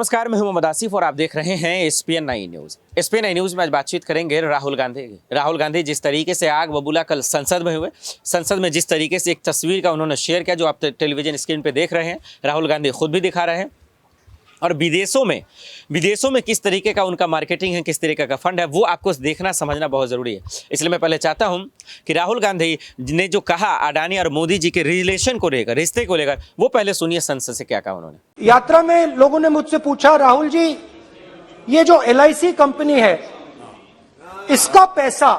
नमस्कार, मैं हूं मोहम्मद आसिफ और आप देख रहे हैं SPN 9 न्यूज। SPN 9 न्यूज में आज बातचीत करेंगे राहुल गांधी जिस तरीके से आग बबूला कल संसद में हुए, संसद में जिस तरीके से एक तस्वीर का उन्होंने शेयर किया जो आप टेलीविजन स्क्रीन पे देख रहे हैं, राहुल गांधी खुद भी दिखा रहे हैं। और विदेशों में किस तरीके का उनका मार्केटिंग है, किस तरीके का फंड है, वो आपको देखना समझना बहुत ज़रूरी है। इसलिए मैं पहले चाहता हूं कि राहुल गांधी ने जो कहा अडानी और मोदी जी के रिलेशन को लेकर, रिश्ते को लेकर, वो पहले सुनिए संसद से क्या कहा उन्होंने। यात्रा में लोगों ने मुझसे पूछा, राहुल जी ये जो LIC कंपनी है इसका पैसा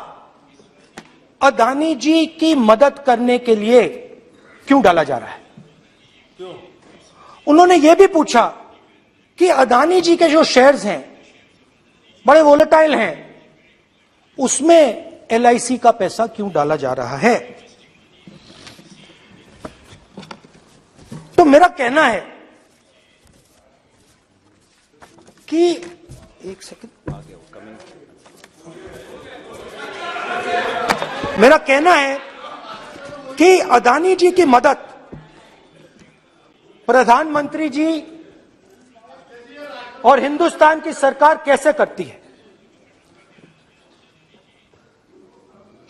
अडानी जी की मदद करने के लिए क्यों डाला जा रहा है? उन्होंने यह भी पूछा कि अडानी जी के जो शेयर्स हैं बड़े वोलेटाइल हैं, उसमें LIC का पैसा क्यों डाला जा रहा है। तो मेरा कहना है कि एक सेकंड, मेरा कहना है कि अडानी जी की मदद प्रधानमंत्री जी और हिंदुस्तान की सरकार कैसे करती है।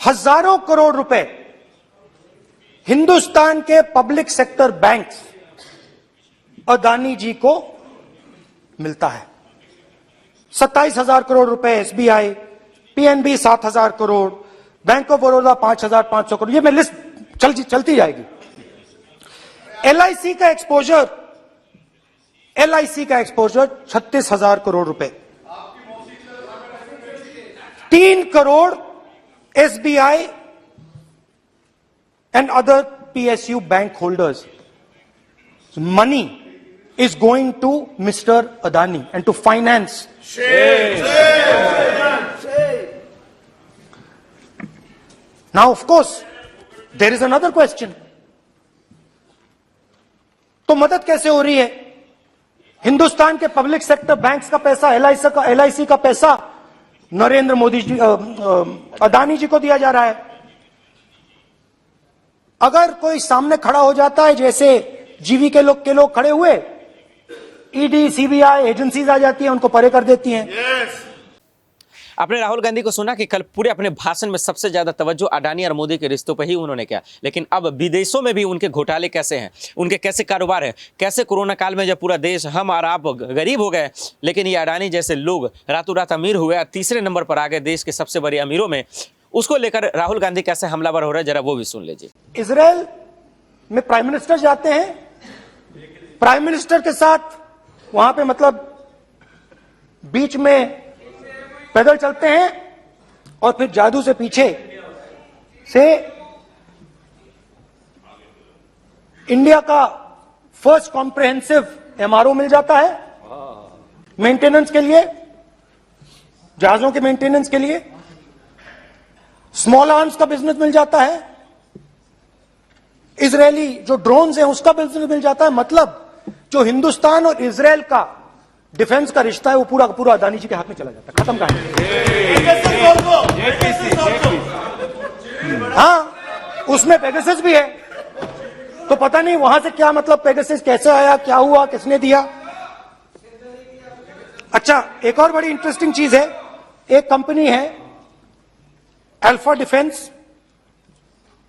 हजारों करोड़ रुपए हिंदुस्तान के public sector banks Adani ji को मिलता है। 27,000 करोड़ रुपए SBI, PNB 7,000 crore, bank of Baroda 5,500 crore, ये मैं लिस्ट चलती जाएगी। LIC का एक्सपोजर 36,000 करोड़ रुपए, 3 crore SBI and other PSU bank holders. Money is going to Mr. Adani and to finance. Now, of course, there is another question. तो मदद कैसे हो रही है? हिंदुस्तान के पब्लिक सेक्टर बैंक्स का पैसा, LIC का पैसा नरेंद्र मोदी जी, अडानी जी को दिया जा रहा है। अगर कोई सामने खड़ा हो जाता है, जैसे जीवी के लोग खड़े हुए, ED, CBI एजेंसीज आ जाती हैं, उनको परे कर देती हैं। आपने राहुल गांधी को सुना कि कल पूरे अपने भाषण में सबसे ज्यादा तवज्जो अडानी और मोदी के रिश्तों पर ही उन्होंने किया, लेकिन अब विदेशों में भी उनके घोटाले कैसे हैं, उनके कैसे कारोबार है, कैसे कोरोना काल में जब पूरा देश हम और आप गरीब हो गए, लेकिन ये अडानी जैसे लोग रातों रात अमीर हुए, तीसरे नंबर पर आ गए देश के सबसे बड़े अमीरों में, उसको लेकर राहुल गांधी कैसे हमलावर हो रहे हैं, जरा वो भी सुन लीजिए। इजराइल में प्राइम मिनिस्टर जाते हैं, प्राइम मिनिस्टर के साथ वहां पे मतलब बीच में पैदल चलते हैं और फिर जादू से पीछे से इंडिया का फर्स्ट कॉम्प्रिहेंसिव MRO मिल जाता है मेंटेनेंस के लिए, जहाजों के मेंटेनेंस के लिए। स्मॉल आर्म्स का बिजनेस मिल जाता है, इजरायली जो ड्रोन्स हैं उसका बिजनेस मिल जाता है। मतलब जो हिंदुस्तान और इजराइल का डिफेंस का रिश्ता है वो पूरा का पूरा अडानी जी के हाथ में चला जाता है, खत्म कहानी। हाँ, उसमें पेगासस भी है, तो पता नहीं वहां से क्या मतलब पेगासस कैसे आया, क्या हुआ, किसने दिया। अच्छा, एक और बड़ी इंटरेस्टिंग चीज है, एक कंपनी है अल्फा डिफेंस,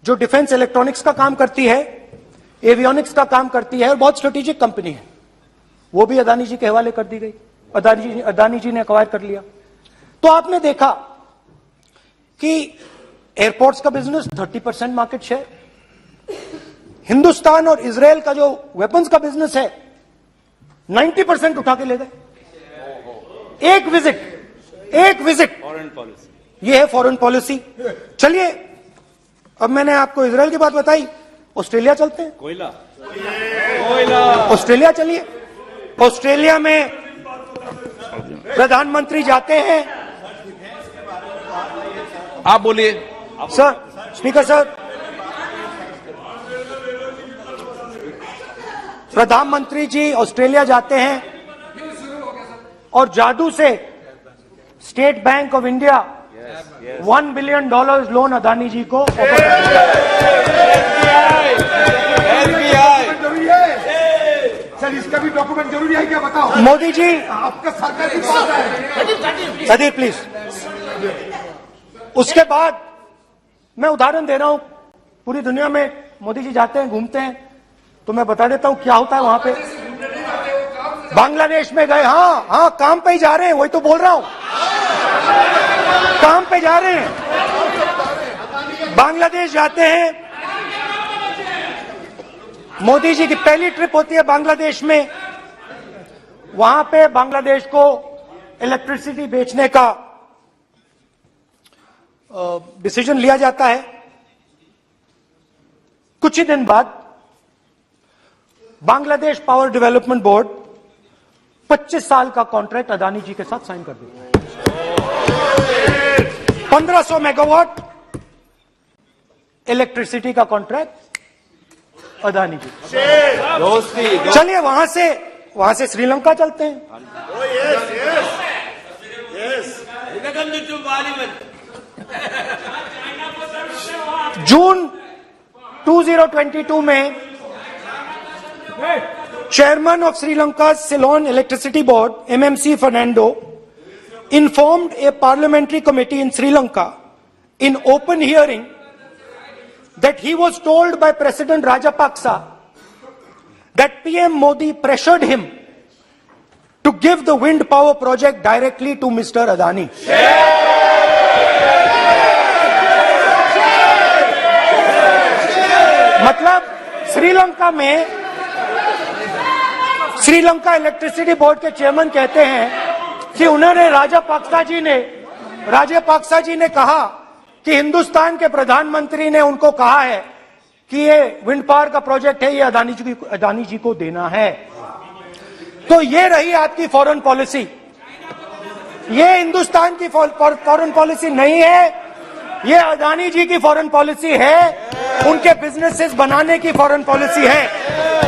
जो डिफेंस इलेक्ट्रॉनिक्स का काम करती है, एवियोनिक्स का काम करती है, और बहुत स्ट्रेटेजिक कंपनी है, वो भी अडानी जी के हवाले कर दी गई। अडानी जी ने एक्वायर कर लिया। तो आपने देखा कि एयरपोर्ट्स का बिजनेस 30% मार्केट शेयर, हिंदुस्तान और इजराइल का जो वेपन्स का बिजनेस है 90% उठा के ले गए। एक विजिट फॉरेन पॉलिसी, ये है फॉरेन पॉलिसी। चलिए, अब मैंने आपको इजराइल की बात बताई, ऑस्ट्रेलिया चलते हैं। कोयला ऑस्ट्रेलिया चलिए। ऑस्ट्रेलिया में प्रधानमंत्री जाते हैं। आप बोलिए सर, स्पीकर सर। प्रधानमंत्री जी ऑस्ट्रेलिया जाते हैं और जादू से State Bank of India $1 billion loan Adani ji को ऑफर सर इसका भी डॉक्यूमेंट जरूरी है क्या बताओ? मोदी जी, आपका सरकार की पास है। Sadyr please. उसके बाद मैं उदाहरण दे रहा हूं, पूरी दुनिया में मोदी जी जाते हैं, घूमते हैं, तो मैं बता देता हूं क्या होता है वहां पे। बांग्लादेश में गए, हाँ काम पे ही जा रहे हैं, वही तो बोल रहा हूं, काम पे जा रहे हैं। बांग्लादेश जाते हैं, मोदी जी की पहली ट्रिप होती है बांग्लादेश में। वहां पे बांग्लादेश को इलेक्ट्रिसिटी बेचने का डिसीजन लिया जाता है। कुछ ही दिन बाद बांग्लादेश पावर डेवलपमेंट बोर्ड 25 साल का कॉन्ट्रैक्ट अदानी जी के साथ साइन कर देता है। 1500 मेगावाट इलेक्ट्रिसिटी का कॉन्ट्रैक्ट अदानी जी। चलिए वहां से श्रीलंका चलते हैं। जून 2022 में Chairman of Sri Lanka's Ceylon Electricity Board, MMC Fernando, informed a parliamentary committee in Sri Lanka in open hearing that he was told by President Rajapaksa that PM Modi pressured him to give the wind power project directly to Mr. Adani. मतलब Sri Lanka electricity board के chairman कहते हैं कि उन्होंने राजापाक्सा जी ने कहा कि हिंदुस्तान के प्रधानमंत्री ने उनको कहा है कि ये विंड पावर का प्रोजेक्ट है, ये अदानी जी को देना है। तो ये रही आपकी फॉरेन पॉलिसी। ये हिंदुस्तान की फॉरेन पॉलिसी नहीं है, ये अदानी जी की फॉरेन पॉलिसी है, उनके बिजनेसेस बनाने की फॉरेन पॉलिसी है।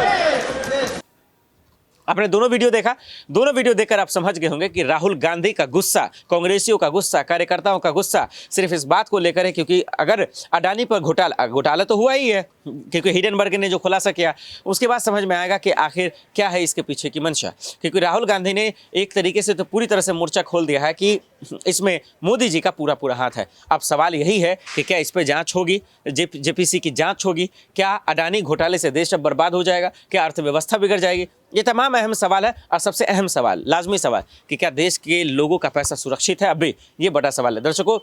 आपने दोनों वीडियो देखा, दोनों वीडियो देखकर आप समझ गए होंगे कि राहुल गांधी का गुस्सा, कांग्रेसियों का गुस्सा, कार्यकर्ताओं का गुस्सा सिर्फ इस बात को लेकर है क्योंकि अगर अडानी पर घोटाला तो हुआ ही है, क्योंकि हिडेनबर्ग ने जो खुलासा किया उसके बाद समझ में आएगा कि आखिर क्या है इसके पीछे की मंशा। क्योंकि राहुल गांधी ने एक तरीके से तो पूरी तरह से मोर्चा खोल दिया है कि इसमें मोदी जी का पूरा हाथ है। अब सवाल यही है कि क्या इस पर जांच होगी, जेपीसी की जांच होगी, क्या अडानी घोटाले से देश अब बर्बाद हो जाएगा, क्या अर्थव्यवस्था बिगड़ जाएगी? ये तमाम अहम सवाल है। और सबसे अहम सवाल, लाजमी सवाल, कि क्या देश के लोगों का पैसा सुरक्षित है? अभी ये बड़ा सवाल है। दर्शकों,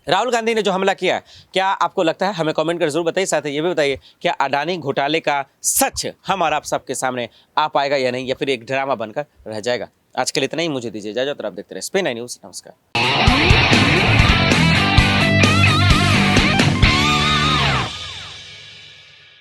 राहुल गांधी ने जो हमला किया है, क्या आपको लगता है? हमें कमेंट कर जरूर बताइए। साथ ही ये भी बताइए क्या अडानी घोटाले का सच हम और आप सबके सामने आ पाएगा या नहीं, या फिर एक ड्रामा बनकर रह जाएगा? आज के लिए इतना ही, मुझे दीजिए इजाजत और आप देखते रहे SPN9 न्यूज़। नमस्कार।